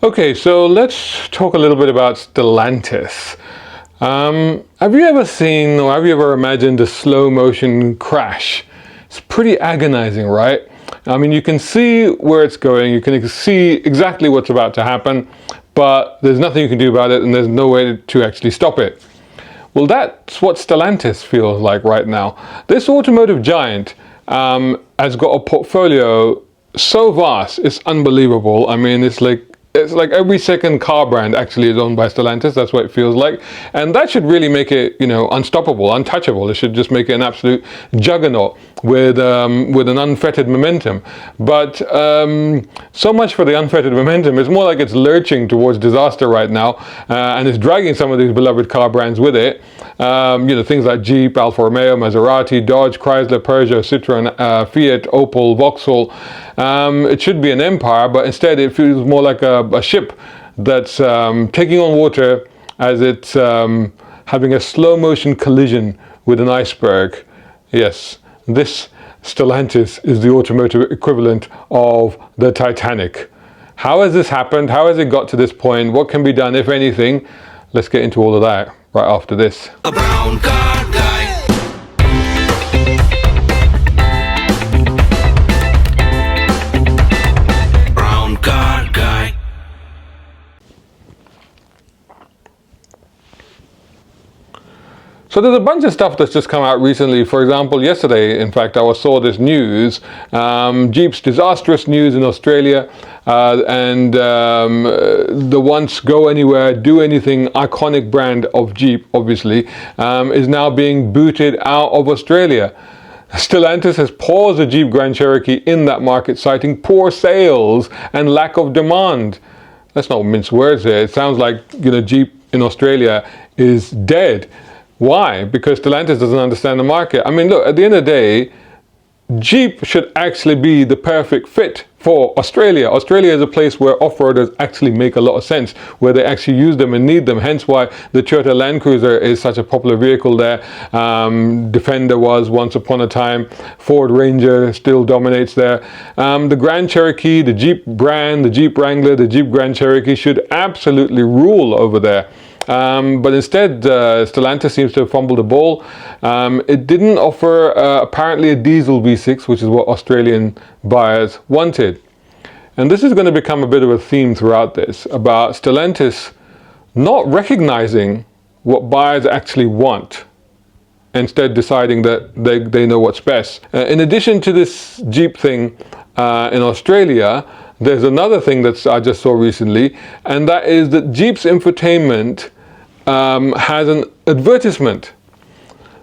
Okay, so let's talk a little bit about Stellantis. Have you ever seen or have you ever imagined a slow motion crash? It's pretty agonizing, right? I mean, you can see where it's going, you can see exactly what's about to happen, but there's nothing you can do about it and there's no way to actually stop it. Well, that's what Stellantis feels like right now. This automotive giant has got a portfolio so vast, it's unbelievable. I mean, it's like every second car brand actually is owned by Stellantis. That's what it feels like, and that should really make it, unstoppable, untouchable. It should just make it an absolute juggernaut with an unfettered momentum. But so much for the unfettered momentum. It's more like it's lurching towards disaster right now, and it's dragging some of these beloved car brands with it. Things like Jeep, Alfa Romeo, Maserati, Dodge, Chrysler, Peugeot, Citroën, Fiat, Opel, Vauxhall. It should be an empire, but instead it feels more like a ship that's taking on water as it's having a slow motion collision with an iceberg. Yes, this Stellantis is the automotive equivalent of the Titanic. How has this happened? How has it got to this point? What can be done, if anything? Let's get into all of that right after this. A brown car guy. Brown car guy. So there's a bunch of stuff that's just come out recently. For example, yesterday, in fact, I saw this news, Jeep's disastrous news in Australia, and the once go anywhere, do anything iconic brand of Jeep, obviously, is now being booted out of Australia. Stellantis has paused the Jeep Grand Cherokee in that market, citing poor sales and lack of demand. Let's not mince words here. It sounds like Jeep in Australia is dead. Why? Because Stellantis doesn't understand the market. I mean, look, at the end of the day, Jeep should actually be the perfect fit for Australia. Australia is a place where off-roaders actually make a lot of sense, where they actually use them and need them. Hence why the Toyota Land Cruiser is such a popular vehicle there. Defender was once upon a time. Ford Ranger still dominates there. The Grand Cherokee, the Jeep brand, the Jeep Wrangler, the Jeep Grand Cherokee should absolutely rule over there. But instead, Stellantis seems to have fumbled the ball. It didn't offer apparently a diesel V6, which is what Australian buyers wanted. And this is going to become a bit of a theme throughout this, about Stellantis not recognizing what buyers actually want, instead deciding that they know what's best. In addition to this Jeep thing in Australia, there's another thing that I just saw recently, and that is that Jeep's infotainment has an advertisement.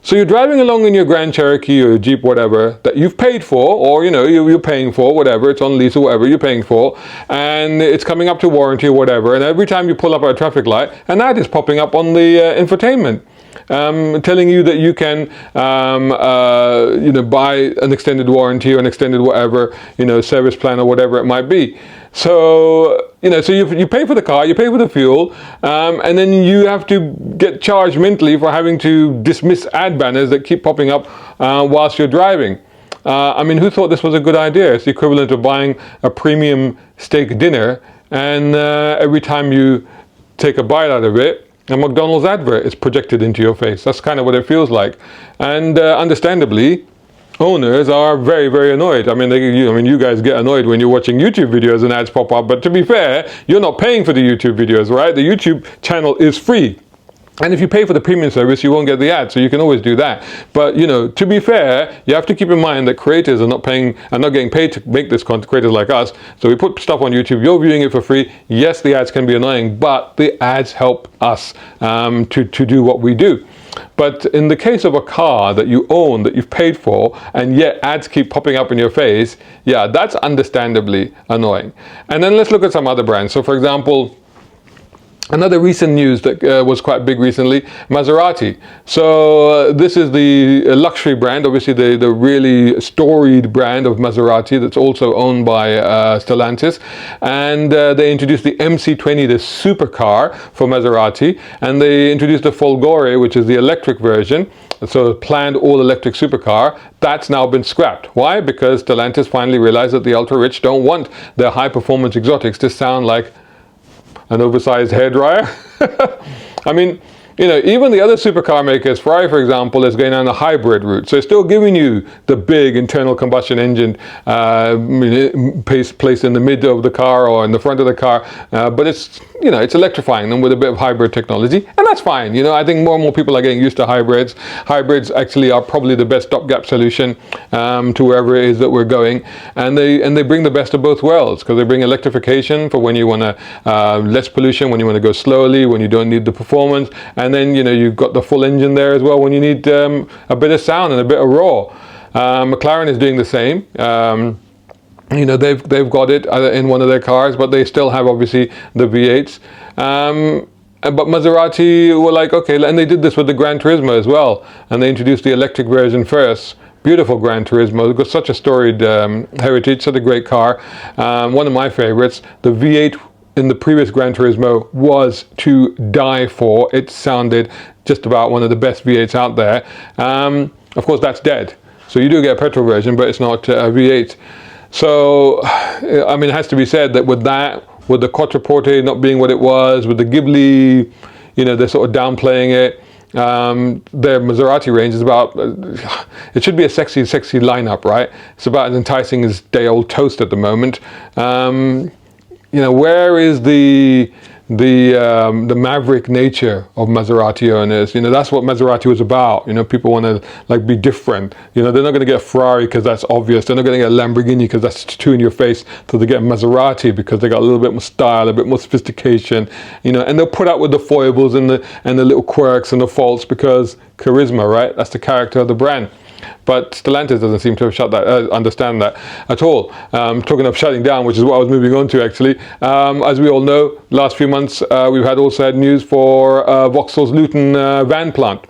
So you're driving along in your Grand Cherokee or your Jeep, whatever, that you've paid for, or you're paying for, whatever, it's on lease or whatever you're paying for, and it's coming up to warranty or whatever, and every time you pull up at a traffic light, an ad is popping up on the infotainment. Telling you that you can buy an extended warranty or an extended whatever, service plan or whatever it might be. So you pay for the car, you pay for the fuel, and then you have to get charged mentally for having to dismiss ad banners that keep popping up whilst you're driving. I mean, who thought this was a good idea? It's the equivalent of buying a premium steak dinner, and every time you take a bite out of it, a McDonald's advert is projected into your face. That's kind of what it feels like. And understandably, owners are very, very annoyed. I mean, you guys get annoyed when you're watching YouTube videos and ads pop up, but to be fair, you're not paying for the YouTube videos, right? The YouTube channel is free. And if you pay for the premium service, you won't get the ad, so you can always do that. But to be fair, you have to keep in mind that creators are not getting paid to make this content, creators like us. So we put stuff on YouTube, you're viewing it for free. Yes, the ads can be annoying, but the ads help us to do what we do. But in the case of a car that you own, that you've paid for, and yet ads keep popping up in your face, yeah, that's understandably annoying. And then let's look at some other brands. So for example, another recent news that was quite big recently, Maserati. So this is the luxury brand, obviously the really storied brand of Maserati that's also owned by Stellantis. And they introduced the MC20, the supercar for Maserati. And they introduced the Folgore, which is the electric version. So a planned all-electric supercar. That's now been scrapped. Why? Because Stellantis finally realized that the ultra-rich don't want their high-performance exotics to sound like an oversized hairdryer. I mean, you know, even the other supercar makers, Ferrari, for example, is going down the hybrid route. So it's still giving you the big internal combustion engine placed in the mid of the car or in the front of the car. But it's, you know, it's electrifying them with a bit of hybrid technology. And that's fine. You know, I think more and more people are getting used to hybrids. Hybrids actually are probably the best stopgap solution to wherever it is that we're going. And they bring the best of both worlds, because they bring electrification for when you want to less pollution, when you want to go slowly, when you don't need the performance. And then, you know, you've got the full engine there as well when you need a bit of sound and a bit of roar. McLaren is doing the same. You know, they've got it in one of their cars, but they still have obviously the V8s. But Maserati were like, okay, and they did this with the Gran Turismo as well. And they introduced the electric version first. Beautiful Gran Turismo. It's got such a storied heritage, such a great car. One of my favorites. The V8 in the previous Gran Turismo was to die for. It sounded just about one of the best V8s out there. Of course, that's dead. So you do get a petrol version, but it's not a V8. So, I mean, it has to be said that with the Quattroporte not being what it was, with the Ghibli, you know, they're sort of downplaying it. Their Maserati range is about, it should be a sexy lineup, right? It's about as enticing as day-old toast at the moment. You know, where is the maverick nature of Maserati owners? You know, that's what Maserati was about. You know, people want to like be different. You know, they're not going to get a Ferrari because that's obvious. They're not going to get a Lamborghini because that's too in your face. So they get a Maserati because they got a little bit more style, a bit more sophistication. You know, and they'll put up with the foibles and the little quirks and the faults because charisma, right? That's the character of the brand. But Stellantis doesn't seem to have understand that at all. Talking of shutting down, which is what I was moving on to actually. As we all know, last few months we've also had news for Vauxhall's Luton van plant.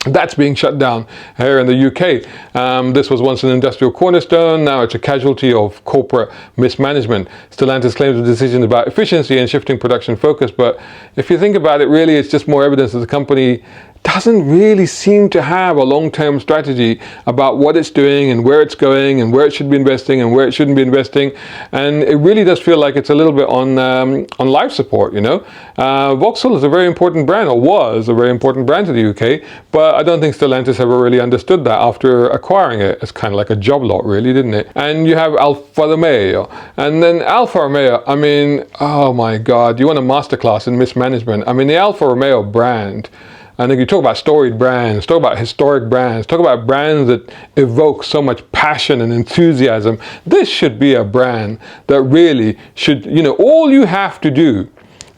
That's being shut down here in the UK. This was once an industrial cornerstone, now it's a casualty of corporate mismanagement. Stellantis claims the decision is about efficiency and shifting production focus, but if you think about it, really it's just more evidence that the company doesn't really seem to have a long-term strategy about what it's doing and where it's going and where it should be investing and where it shouldn't be investing. And it really does feel like it's a little bit on life support, you know. Vauxhall is a very important brand, or was a very important brand to the UK, but I don't think Stellantis ever really understood that after acquiring it. It's kind of like a job lot, really, didn't it? And you have Alfa Romeo. And then Alfa Romeo, I mean, oh my God, you want a masterclass in mismanagement. I mean, the Alfa Romeo brand, and then you talk about storied brands, talk about historic brands, talk about brands that evoke so much passion and enthusiasm. This should be a brand that really should, you know, all you have to do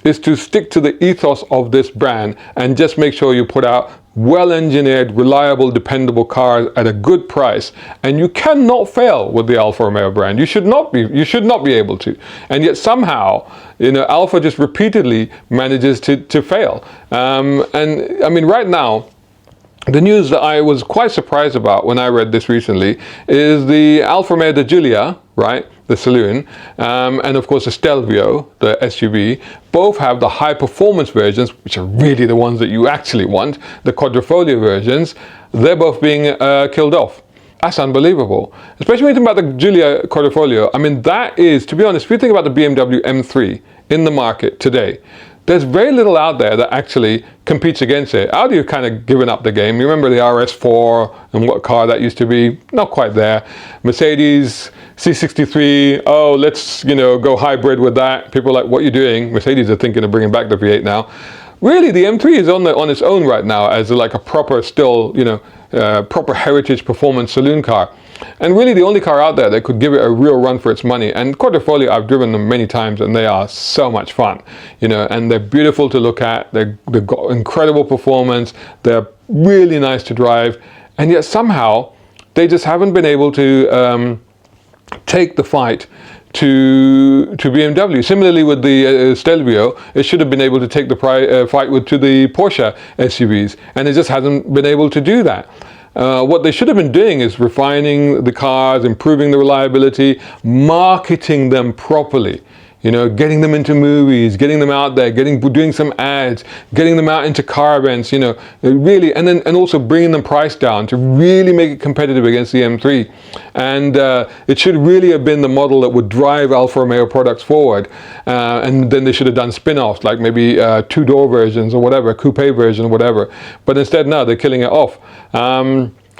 is to stick to the ethos of this brand and just make sure you put out well-engineered, reliable, dependable cars at a good price, and you cannot fail with the Alfa Romeo brand. You should not be able to. And yet somehow, you know, Alfa just repeatedly manages to fail. And I mean, right now, the news that I was quite surprised about when I read this recently is the Alfa Romeo de Giulia, right, the saloon, and of course the Stelvio, the SUV, both have the high performance versions, which are really the ones that you actually want, the Quadrifoglio versions. They're both being killed off. That's unbelievable. Especially when you think about the Giulia Quadrifoglio. I mean, that is, to be honest, if you think about the BMW M3 in the market today, there's very little out there that actually competes against it. Audi have kind of given up the game. You remember the RS4 and what car that used to be? Not quite there. Mercedes C63, oh, let's, you know, go hybrid with that. People are like, what are you doing? Mercedes are thinking of bringing back the V8 now. Really, the M3 is on its own right now as like a proper, still, you know, proper heritage performance saloon car. And really the only car out there that could give it a real run for its money. And Quadrifoglio, I've driven them many times and they are so much fun, you know, and they're beautiful to look at. They've got incredible performance. They're really nice to drive. And yet somehow they just haven't been able to take the fight to BMW. Similarly with the Stelvio, it should have been able to take the fight to the Porsche SUVs, and it just hasn't been able to do that. What they should have been doing is refining the cars, improving the reliability, marketing them properly. You know, getting them into movies, getting them out there, doing some ads, getting them out into car events, you know, really, and also bringing them price down to really make it competitive against the M3. And it should really have been the model that would drive Alfa Romeo products forward. And then they should have done spin-offs, like maybe two-door versions or whatever, coupe version or whatever. But instead, no, they're killing it off.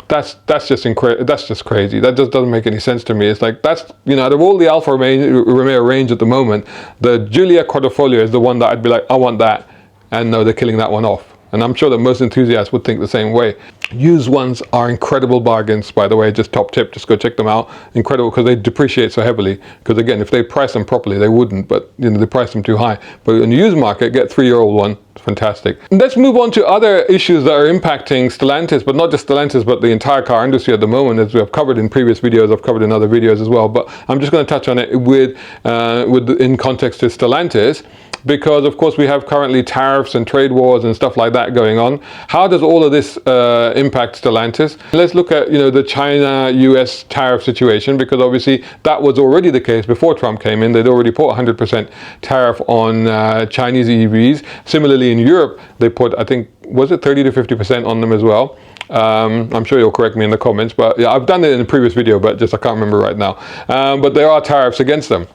That's just crazy. That just doesn't make any sense to me. It's like, that's, you know, out of all the Alfa Romeo range at the moment, the Giulia Quadrifoglio is the one that I'd be like, I want that. And no, they're killing that one off. And I'm sure that most enthusiasts would think the same way. Used ones are incredible bargains, by the way, just top tip, just go check them out. Incredible, because they depreciate so heavily. Because again, if they price them properly, they wouldn't, but you know, they price them too high. But in the used market, get 3-year-old one, it's fantastic. And let's move on to other issues that are impacting Stellantis, but not just Stellantis, but the entire car industry at the moment, as we have covered in previous videos, I've covered in other videos as well, but I'm just going to touch on it in context to Stellantis. Because of course we have currently tariffs and trade wars and stuff like that going on. How does all of this impact Stellantis? Let's look at, you know, the China-US tariff situation, because obviously that was already the case before Trump came in. They'd already put 100% tariff on Chinese EVs. Similarly in Europe, they put, I think, was it 30 to 50% on them as well? I'm sure you'll correct me in the comments, but yeah, I've done it in a previous video, but just I can't remember right now. But there are tariffs against them.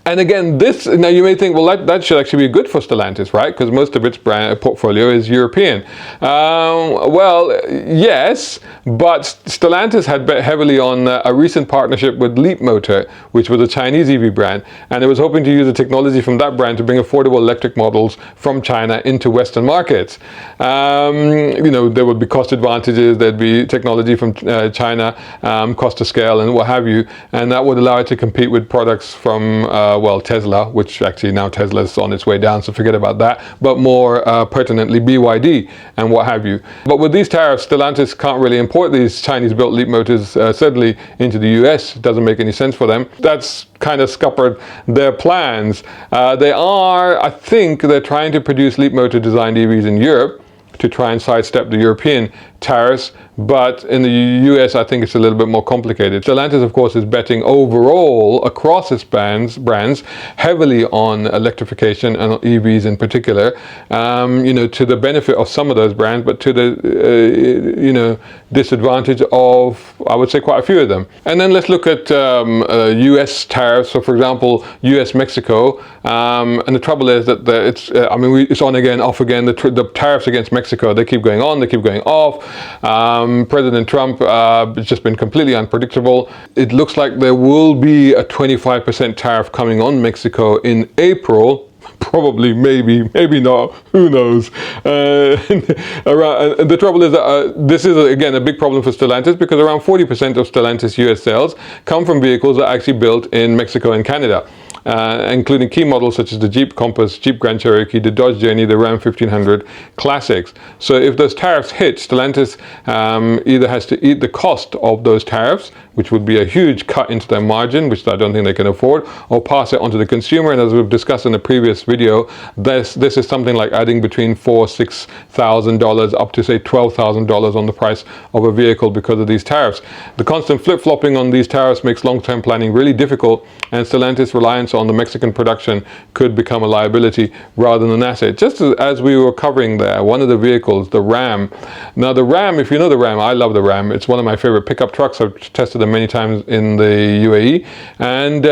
And again, now you may think, well, that should actually be good for Stellantis, right? Because most of its brand portfolio is European. Well, yes, but Stellantis had bet heavily on a recent partnership with Leapmotor, which was a Chinese EV brand, and it was hoping to use the technology from that brand to bring affordable electric models from China into Western markets. You know, there would be cost advantages, there'd be technology from China, cost to scale and what have you, and that would allow it to compete with products from well, Tesla, which actually now Tesla's on its way down, so forget about that, but more pertinently BYD and what have you. But with these tariffs, Stellantis can't really import these Chinese-built Leap motors certainly into the US. It doesn't make any sense for them. That's kind of scuppered their plans. I think they're trying to produce Leap motor designed EVs in Europe to try and sidestep the European tariffs, but in the US I think it's a little bit more complicated. Stellantis of course is betting overall across its brands heavily on electrification and EVs in particular, you know, to the benefit of some of those brands, but to the you know, disadvantage of, I would say, quite a few of them. And then let's look at US tariffs. So for example, US Mexico, and the trouble is that it's on again, off again. The tariffs against Mexico, they keep going on, they keep going off. President Trump has just been completely unpredictable. It looks like there will be a 25% tariff coming on Mexico in April. Probably, maybe not, who knows. The trouble is that this is again a big problem for Stellantis, because around 40% of Stellantis US sales come from vehicles that are actually built in Mexico and Canada. Including key models such as the Jeep Compass, Jeep Grand Cherokee, the Dodge Journey, the Ram 1500 Classics. So if those tariffs hit, Stellantis either has to eat the cost of those tariffs, which would be a huge cut into their margin, which I don't think they can afford, or pass it on to the consumer. And as we've discussed in the previous video, this is something like adding between $4,000 to $6,000 up to say $12,000 on the price of a vehicle because of these tariffs. The constant flip-flopping on these tariffs makes long-term planning really difficult, and Stellantis' reliance on the Mexican production could become a liability rather than an asset. Just as we were covering there, one of the vehicles, the Ram. Now the Ram, if you know the Ram, I love the Ram. It's one of my favorite pickup trucks. I've tested them many times in the UAE, and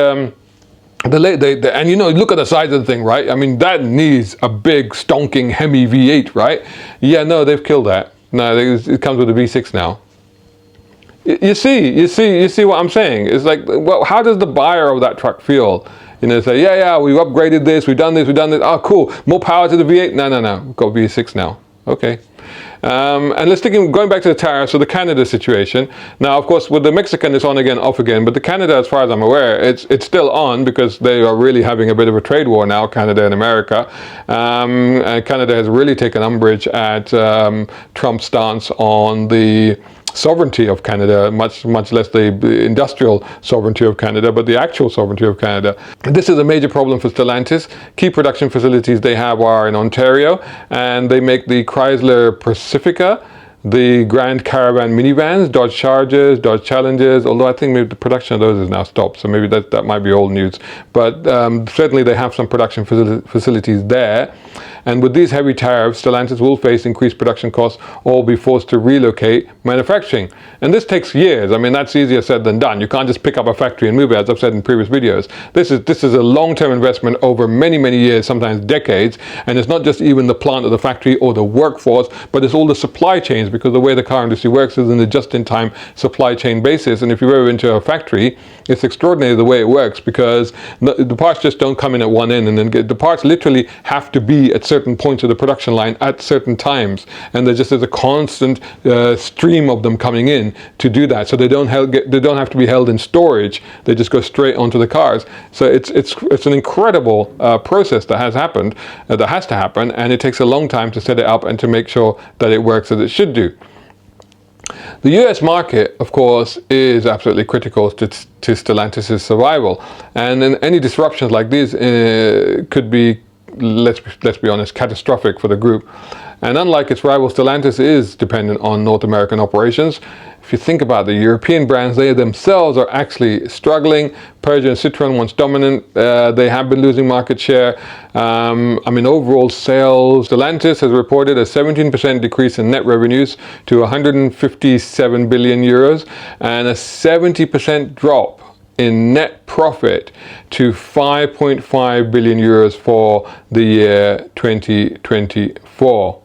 and you know, look at the size of the thing, right? I mean, that needs a big stonking Hemi V8, right? Yeah, no, they've killed that. No, it comes with a V6 now. You see what I'm saying? It's like, well, how does the buyer of that truck feel? You know, say, yeah, we've upgraded this, we've done this. Oh, cool, more power to the V8. No, we've got V6 now. Okay. And let's going back to the tariffs, so the Canada situation. Now, of course, with the Mexican, it's on again, off again, but the Canada, as far as I'm aware, it's still on, because they are really having a bit of a trade war now, Canada and America. And Canada has really taken umbrage at Trump's stance on the sovereignty of Canada, much less the industrial sovereignty of Canada, but the actual sovereignty of Canada. This is a major problem for Stellantis. Key production facilities they have are in Ontario, and they make the Chrysler Pacifica, the Grand Caravan minivans, Dodge Chargers, Dodge Challengers, although I think maybe the production of those is now stopped, so maybe that might be old news. But certainly they have some production facilities there. And with these heavy tariffs, Stellantis will face increased production costs or be forced to relocate manufacturing. And this takes years. I mean, that's easier said than done. You can't just pick up a factory and move it, as I've said in previous videos. This is a long-term investment over many, many years, sometimes decades. And it's not just even the plant of the factory or the workforce, but it's all the supply chains, because the way the car industry works is in a just-in-time supply chain basis. And if you've ever been to a factory, it's extraordinary the way it works, because the parts just don't come in at one end and then the parts literally have to be at certain points of the production line at certain times, and there's a constant stream of them coming in to do that. So they don't have to be held in storage. They just go straight onto the cars. So it's an incredible process that has to happen, and it takes a long time to set it up and to make sure that it works as it should do. The US market, of course, is absolutely critical to Stellantis' survival, and then any disruptions like these could be, let's be honest, catastrophic for the group. And unlike its rival, Stellantis is dependent on North American operations. If you think about the European brands, they themselves are actually struggling. Peugeot and Citroën, once dominant, they have been losing market share. I mean, overall sales, Stellantis has reported a 17% decrease in net revenues to 157 billion euros and a 70% drop in net profit to 5.5 billion euros for the year 2024.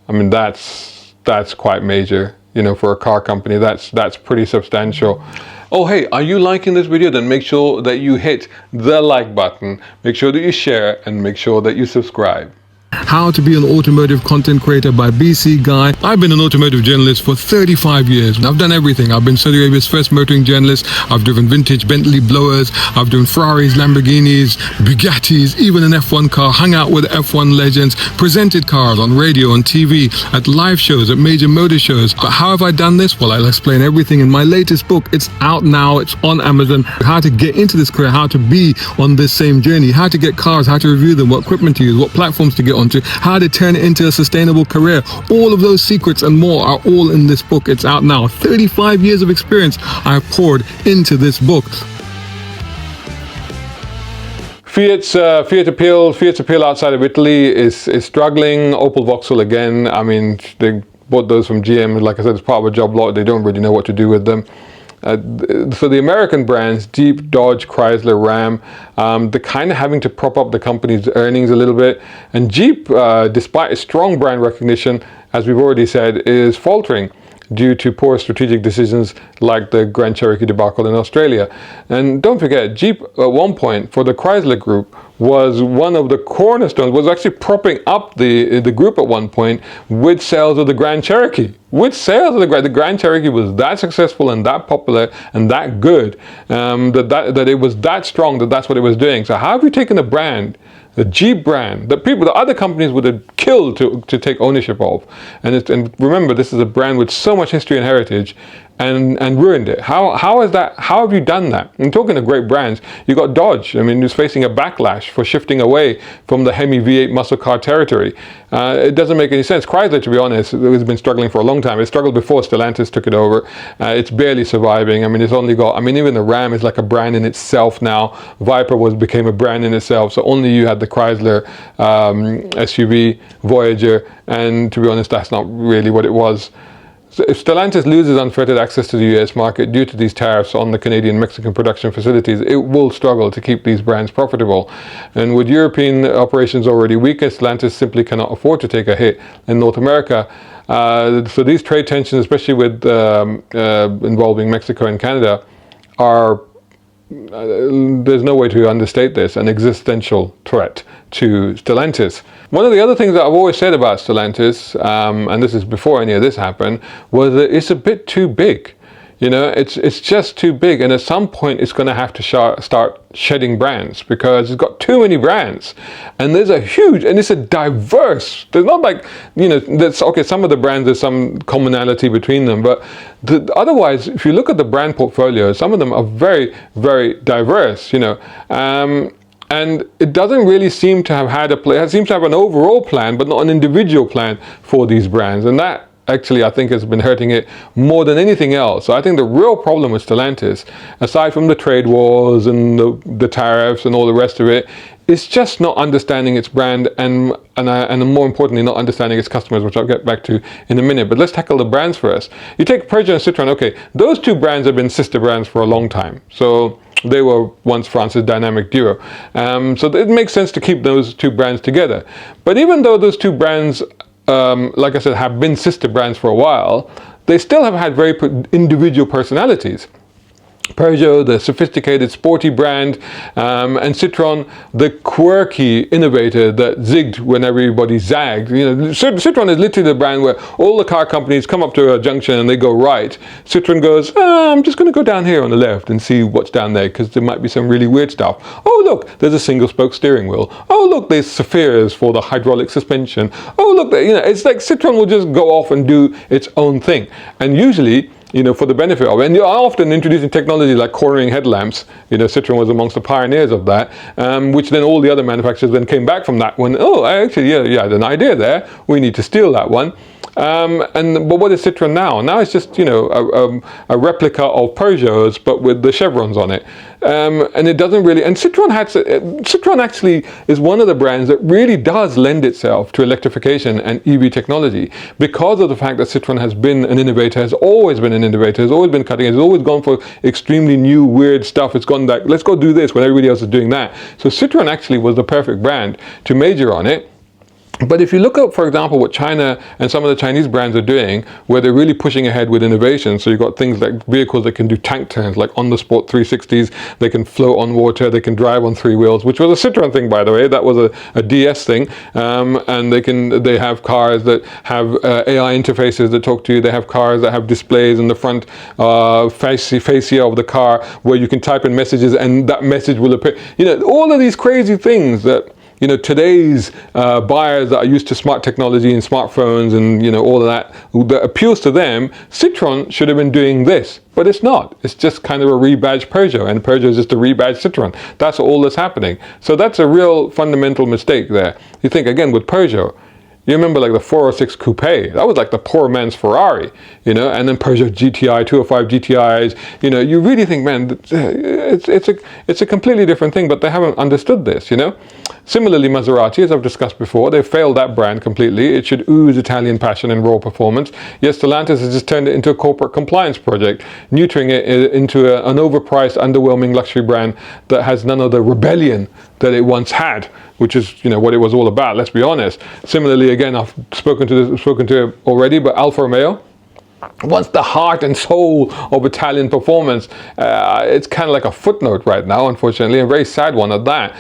I mean, that's quite major. You know, for a car company, that's pretty substantial. Oh, hey, are you liking this video? Then make sure that you hit the like button, make sure that you share, and make sure that you subscribe. How to be an automotive content creator by BC Guy. I've been an automotive journalist for 35 years. I've done everything. I've been Saudi Arabia's first motoring journalist. I've driven vintage Bentley blowers. I've driven Ferraris, Lamborghinis, Bugattis, even an F1 car, hung out with F1 legends, presented cars on radio and TV, at live shows, at major motor shows. But how have I done this? Well, I'll explain everything in my latest book. It's out now. It's on Amazon. How to get into this career, how to be on this same journey, how to get cars, how to review them, what equipment to use, what platforms to get onto, how to turn it into a sustainable career. All of those secrets and more are all in this book. It's out now. 35 years of experience I have poured into this book. Fiat's appeal outside of Italy is struggling. Opel, Vauxhall again. I mean, they bought those from GM. Like I said, it's part of a job lot. They don't really know what to do with them. So the American brands, Jeep, Dodge, Chrysler, Ram, they're kind of having to prop up the company's earnings a little bit. And Jeep, despite a strong brand recognition, as we've already said, is faltering due to poor strategic decisions like the Grand Cherokee debacle in Australia. And don't forget, Jeep at one point for the Chrysler group was one of the cornerstones, was actually propping up the group at one point with sales of the Grand Cherokee. With sales of the Grand Cherokee was that successful and that popular and that good, that it was that strong that's what it was doing. So how have you taken a brand, the Jeep brand, that the other companies would have killed to take ownership of, and remember, this is a brand with so much history and heritage, and ruined it? How is that? How have you done that? And talking of great brands, you got Dodge. I mean, who's facing a backlash for shifting away from the Hemi V8 muscle car territory. It doesn't make any sense. Chrysler, to be honest, has been struggling for a long time. It struggled before Stellantis took it over. It's barely surviving. I mean, it's only got, I mean, even the Ram is like a brand in itself now. Viper became a brand in itself. So only you had the Chrysler SUV, Voyager, and to be honest, that's not really what it was. So if Stellantis loses unfettered access to the US market due to these tariffs on the Canadian Mexican production facilities, it will struggle to keep these brands profitable. And with European operations already weaker, Stellantis simply cannot afford to take a hit in North America. So these trade tensions, especially with involving Mexico and Canada, are there's no way to understate this, an existential threat to Stellantis. One of the other things that I've always said about Stellantis, and this is before any of this happened, was that it's a bit too big. You know, it's just too big, and at some point it's going to have to start shedding brands, because it's got too many brands, and there's a huge, and it's a diverse. There's not like, you know, that's okay. Some of the brands, there's some commonality between them, but otherwise, if you look at the brand portfolio, some of them are very, very diverse. You know, and it doesn't really seem to have had a plan. It seems to have an overall plan, but not an individual plan for these brands, and that actually I think has been hurting it more than anything else. So I think the real problem with Stellantis, aside from the trade wars and the tariffs and all the rest of it, it's just not understanding its brand and more importantly, not understanding its customers, which I'll get back to in a minute. But let's tackle the brands first. You take Peugeot and Citroën. Okay, those two brands have been sister brands for a long time. So they were once France's dynamic duo. So it makes sense to keep those two brands together. But even though those two brands, like I said, have been sister brands for a while, they still have had very individual personalities. Peugeot, the sophisticated, sporty brand, and Citroën, the quirky innovator that zigged when everybody zagged. You know, Citroën is literally the brand where all the car companies come up to a junction and they go right. Citroën goes, I'm just going to go down here on the left and see what's down there because there might be some really weird stuff. Oh look, there's a single spoke steering wheel. Oh look, there's spheres for the hydraulic suspension. Oh look, you know, it's like Citroën will just go off and do its own thing. And usually, you know, for the benefit of it. And you're often introducing technology like cornering headlamps. You know, Citroën was amongst the pioneers of that, which then all the other manufacturers then came back from that one. Oh, actually, yeah, I had an idea there. We need to steal that one. But what is Citroën now? Now it's just, you know, a replica of Peugeot's, but with the chevrons on it. And it doesn't really, and Citroën actually is one of the brands that really does lend itself to electrification and EV technology because of the fact that Citroën has been an innovator, has always been an innovator, has always been cutting edge, has always gone for extremely new, weird stuff. It's gone like, let's go do this when everybody else is doing that. So Citroën actually was the perfect brand to major on it. But if you look at, for example, what China and some of the Chinese brands are doing, where they're really pushing ahead with innovation, so you've got things like vehicles that can do tank turns, like on the sport 360s, they can float on water, they can drive on three wheels, which was a Citroën thing, by the way. That was a DS thing. And they have cars that have AI interfaces that talk to you. They have cars that have displays in the front fascia of the car where you can type in messages and that message will appear. You know, all of these crazy things that, you know, today's buyers that are used to smart technology and smartphones and, you know, all of that appeals to them. Citroën should have been doing this, but it's not. It's just kind of a rebadged Peugeot, and Peugeot is just a rebadged Citroën. That's all that's happening. So that's a real fundamental mistake there. You think, again, with Peugeot, you remember like the 406 Coupe, that was like the poor man's Ferrari, you know, and then Peugeot GTI, 205 GTIs, you know, you really think, man, it's a completely different thing, but they haven't understood this, you know. Similarly, Maserati, as I've discussed before, they've failed that brand completely. It should ooze Italian passion and raw performance. Yet Stellantis has just turned it into a corporate compliance project, neutering it into an overpriced, underwhelming luxury brand that has none of the rebellion that it once had, which is, you know, what it was all about, let's be honest. Similarly, again, I've spoken to it already, but Alfa Romeo, once the heart and soul of Italian performance, it's kind of like a footnote right now, unfortunately, a very sad one at that.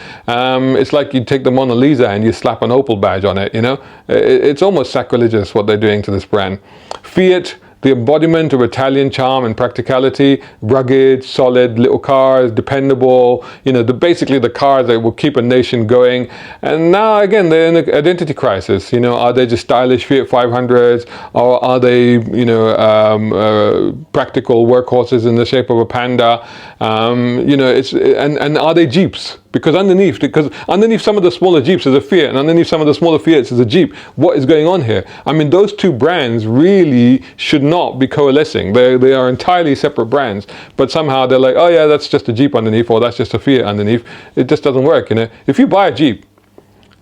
It's like you take the Mona Lisa and you slap an Opel badge on it, you know. It's almost sacrilegious what they're doing to this brand. Fiat, the embodiment of Italian charm and practicality, rugged, solid little cars, dependable, you know, basically the cars that will keep a nation going. And now again, they're in an identity crisis. You know, are they just stylish Fiat 500s, or are they, you know, practical workhorses in the shape of a Panda? You know, and are they Jeeps? Because underneath some of the smaller Jeeps is a Fiat, and underneath some of the smaller Fiats is a Jeep. What is going on here? I mean, those two brands really should not be coalescing. They are entirely separate brands, but somehow they're like, oh yeah, that's just a Jeep underneath, or that's just a Fiat underneath. It just doesn't work, you know. If you buy a Jeep,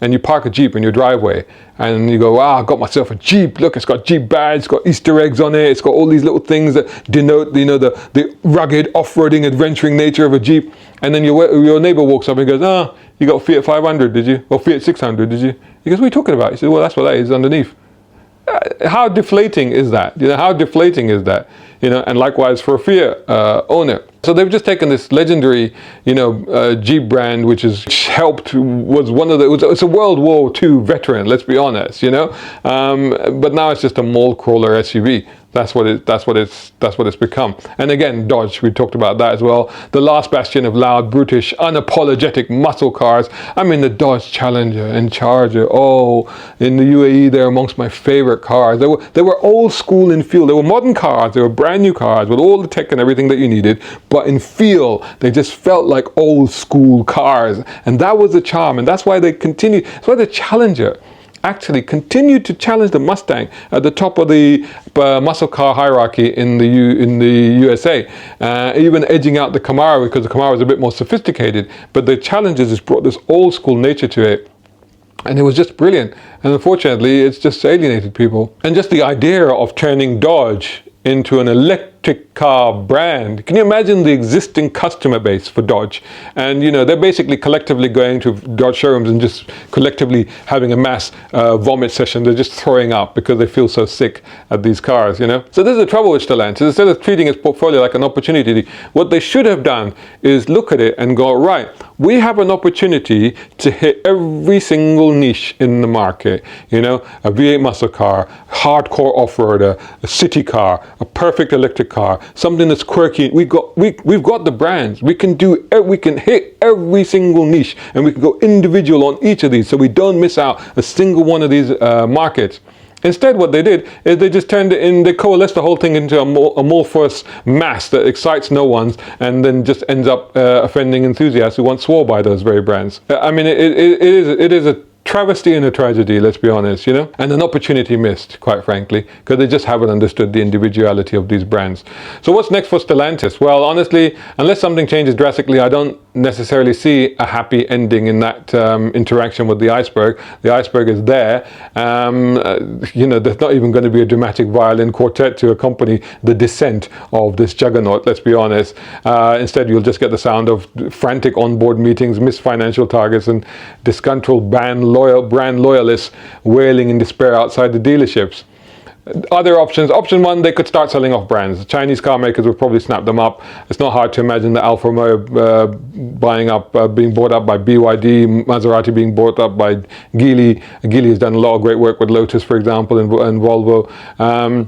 and you park a Jeep in your driveway, and you go, wow, I got myself a Jeep. Look, it's got Jeep badge, it's got Easter eggs on it, it's got all these little things that denote, you know, the rugged, off-roading, adventuring nature of a Jeep. And then your neighbor walks up and goes, oh, you got Fiat 500, did you? Or Fiat 600, did you? He goes, what are you talking about? He said, well, that's what that is underneath. How deflating is that? You know, how deflating is that? You know, and likewise for a Fiat owner. So they've just taken this legendary, you know, Jeep brand, which has helped, it's a World War II veteran, let's be honest, you know, but now it's just a mall crawler SUV. That's what it's become. And again, Dodge, we talked about that as well. The last bastion of loud, brutish, unapologetic muscle cars. I mean, the Dodge Challenger and Charger. Oh, in the UAE, they're amongst my favorite cars. They were old school in feel. They were modern cars. They were brand new cars with all the tech and everything that you needed. But in feel, they just felt like old school cars. And that was the charm. And that's why they continue. That's why the Challenger actually continued to challenge the Mustang at the top of the muscle car hierarchy in the USA, even edging out the Camaro, because the Camaro is a bit more sophisticated. But the challenges has brought this old school nature to it. And it was just brilliant. And unfortunately, it's just alienated people. And just the idea of turning Dodge into an electric car brand. Can you imagine the existing customer base for Dodge? And you know, they're basically collectively going to Dodge showrooms and just collectively having a mass vomit session. They're just throwing up because they feel so sick at these cars, you know? So this is the trouble with Stellantis. Instead of treating its portfolio like an opportunity, what they should have done is look at it and go, right, we have an opportunity to hit every single niche in the market. You know, a V8 muscle car, hardcore off-roader, a city car, a perfect electric car, something that's quirky. We've got the brands. We can hit every single niche, and we can go individual on each of these, so we don't miss out a single one of these markets. Instead, what they did is they just turned it in, they coalesced the whole thing into a amorphous mass that excites no one, and then just ends up offending enthusiasts who once swore by those very brands. I mean, it is a travesty and a tragedy, let's be honest, you know, and an opportunity missed, quite frankly, because they just haven't understood the individuality of these brands. So what's next for Stellantis? Well, honestly, unless something changes drastically, I don't necessarily see a happy ending in that interaction with the iceberg. The iceberg is there. You know, there's not even going to be a dramatic violin quartet to accompany the descent of this juggernaut, let's be honest. Instead, you'll just get the sound of frantic onboard meetings, missed financial targets, and disgruntled brand loyalists wailing in despair outside the dealerships. Other options. Option one, they could start selling off brands. The Chinese car makers would probably snap them up. It's not hard to imagine the Alfa Romeo being bought up by BYD, Maserati being bought up by Geely. Geely has done a lot of great work with Lotus, for example, and Volvo.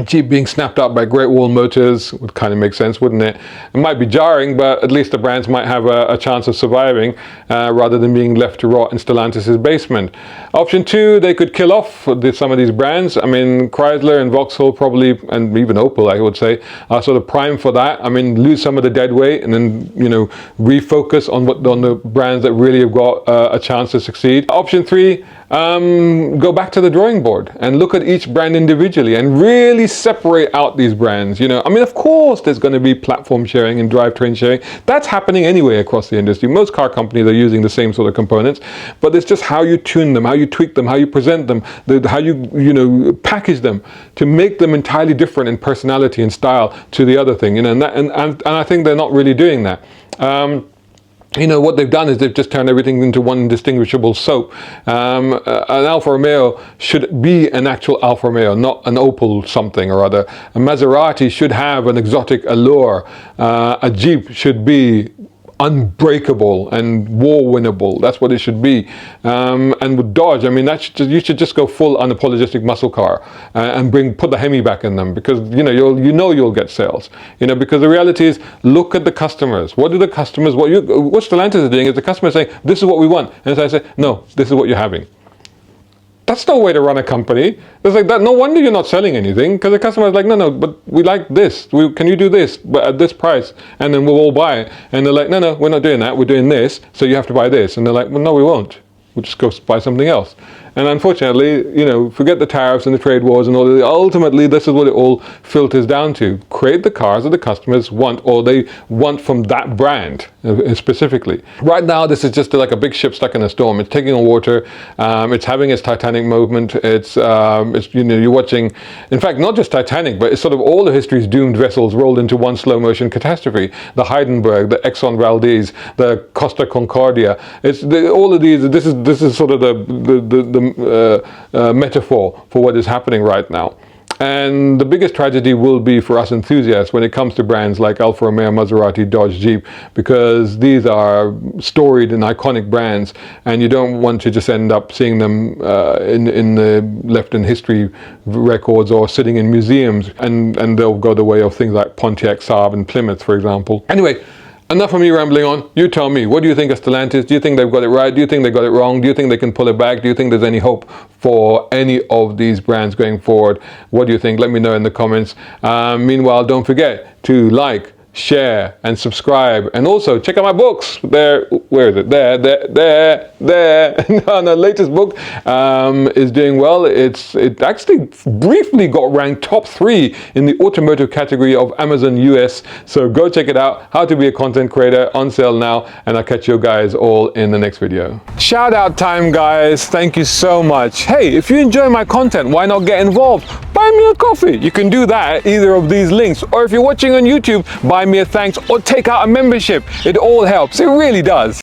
Jeep being snapped up by Great Wall Motors would kind of make sense, wouldn't it? It might be jarring, but at least the brands might have a chance of surviving rather than being left to rot in Stellantis' basement. Option two, they could kill off some of these brands. I mean, Chrysler and Vauxhall probably, and even Opel, I would say, are sort of primed for that. I mean, lose some of the dead weight and then, you know, refocus on the brands that really have got a chance to succeed. Option three, go back to the drawing board and look at each brand individually and really separate out these brands. You know, I mean, of course there's going to be platform sharing and drivetrain sharing. That's happening anyway across the industry. Most car companies are using the same sort of components, but it's just how you tune them, how you tweak them, how you present them, how you package them to make them entirely different in personality and style to the other thing. You know, and I think they're not really doing that. You know, what they've done is they've just turned everything into one indistinguishable soap. An Alfa Romeo should be an actual Alfa Romeo, not an Opel something or other. A Maserati should have an exotic allure. A Jeep should be unbreakable and war winnable. That's what it should be. And with Dodge, I mean, you should just go full unapologetic muscle car and put the Hemi back in them, because you'll get sales. You know, because the reality is, look at the customers. What do the customers? What Stellantis is doing is the customer is saying, "This is what we want," and so I say, "No, this is what you're having." That's no way to run a company. It's like that. No wonder you're not selling anything, because the customer is like, no, but we like this. Can you do this, but at this price? And then we'll all buy it. And they're like, no, we're not doing that. We're doing this. So you have to buy this. And they're like, well, no, we won't. We'll just go buy something else. And unfortunately, you know, forget the tariffs and the trade wars and all that. Ultimately, this is what it all filters down to. Create the cars that the customers want, or they want from that brand specifically. Right now, this is just like a big ship stuck in a storm. It's taking on water. It's having its Titanic moment. It's you know, you're watching, in fact, not just Titanic, but it's sort of all of history's doomed vessels rolled into one slow motion catastrophe. The Hindenburg, the Exxon Valdez, the Costa Concordia. All of these. This is sort of the metaphor for what is happening right now. And the biggest tragedy will be for us enthusiasts when it comes to brands like Alfa Romeo, Maserati, Dodge, Jeep, because these are storied and iconic brands, and you don't want to just end up seeing them in the left in history records or sitting in museums, and they'll go the way of things like Pontiac, Saab, and Plymouth, for example. Anyway, enough of me rambling on. You tell me, what do you think of Stellantis? Do you think they've got it right? Do you think they got it wrong? Do you think they can pull it back? Do you think there's any hope for any of these brands going forward? What do you think? Let me know in the comments. Meanwhile, don't forget to like, share, and subscribe. And also check out my books. There, where is it? There. No, latest book is doing well. It actually briefly got ranked top 3 in the automotive category of Amazon US. So go check it out. How to be a content creator, on sale now. And I'll catch you guys all in the next video. Shout out time, guys. Thank you so much. Hey, if you enjoy my content, why not get involved? Buy me a coffee. You can do that at either of these links. Or if you're watching on YouTube, buy me a thanks or take out a membership. It all helps. It really does.